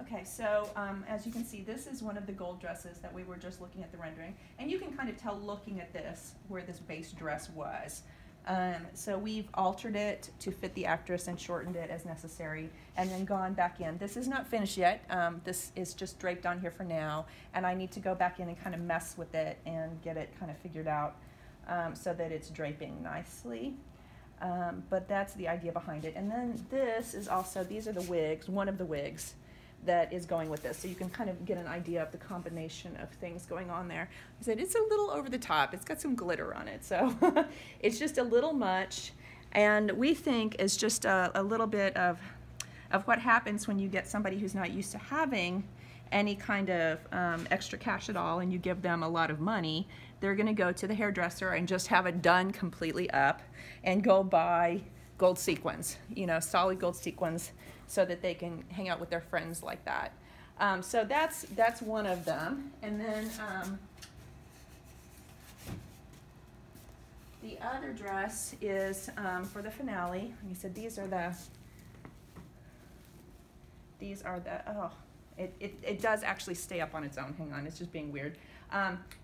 Okay, so as you can see, this is one of the gold dresses that we were just looking at the rendering. And you can kind of tell looking at this where this base dress was. So we've altered it to fit the actress and shortened it as necessary and then gone back in. This is not finished yet. This is just draped on here for now. And I need to go back in and kind of mess with it and get it kind of figured out so that it's draping nicely. But that's the idea behind it. And then this is also, these are the wigs, one of the wigs that is going with this. So you can kind of get an idea of the combination of things going on there. I said it's a little over the top. It's got some glitter on it. So it's just a little much. And we think it's just a little bit of what happens when you get somebody who's not used to having any kind of extra cash at all and you give them a lot of money. They're gonna go to the hairdresser and just have it done completely up and go buy gold sequins, you know, solid gold sequins, so that they can hang out with their friends like that. So that's one of them. And then the other dress is for the finale. Like I said, these are the, oh, it does actually stay up on its own. Hang on, it's just being weird.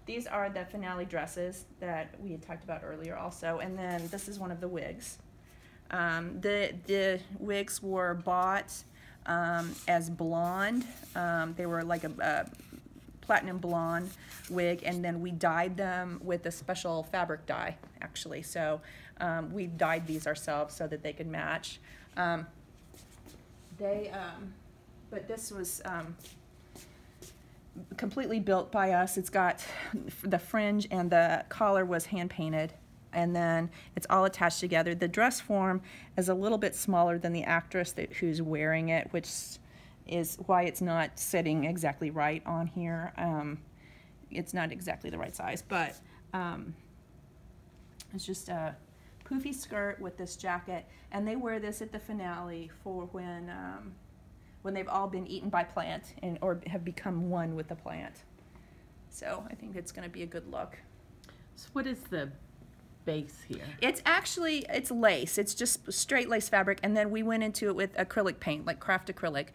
These are the finale dresses that we had talked about earlier also. And then this is one of the wigs. The wigs were bought as blonde. They were like a platinum blonde wig, and then we dyed them with a special fabric dye, actually. So we dyed these ourselves so that they could match. But this was completely built by us. It's got the fringe and the collar was hand painted. And then it's all attached together. The dress form is a little bit smaller than the actress who's wearing it, which is why it's not sitting exactly right on here. It's not exactly the right size, but it's just a poofy skirt with this jacket. And they wear this at the finale for when they've all been eaten by plant or have become one with the plant. So I think it's going to be a good look. So what is the base here? It's actually, it's lace. It's just straight lace fabric, and then we went into it with acrylic paint, like craft acrylic.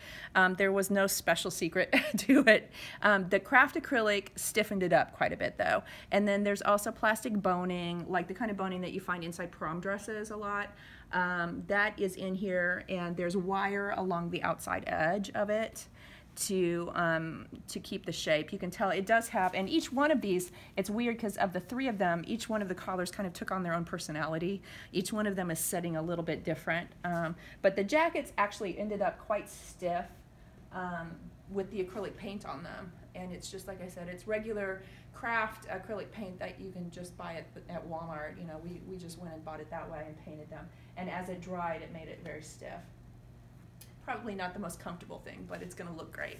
There was no special secret to it. The craft acrylic stiffened it up quite a bit though. And then there's also plastic boning, like the kind of boning that you find inside prom dresses a lot. That is in here, and there's wire along the outside edge of it to keep the shape. You can tell it does have, and each one of these, it's weird because of the three of them, each one of the collars kind of took on their own personality. Each one of them is setting a little bit different. But the jackets actually ended up quite stiff with the acrylic paint on them. And it's just, like I said, it's regular craft acrylic paint that you can just buy at Walmart. You know, we just went and bought it that way and painted them. And as it dried, it made it very stiff. Probably not the most comfortable thing, but it's going to look great.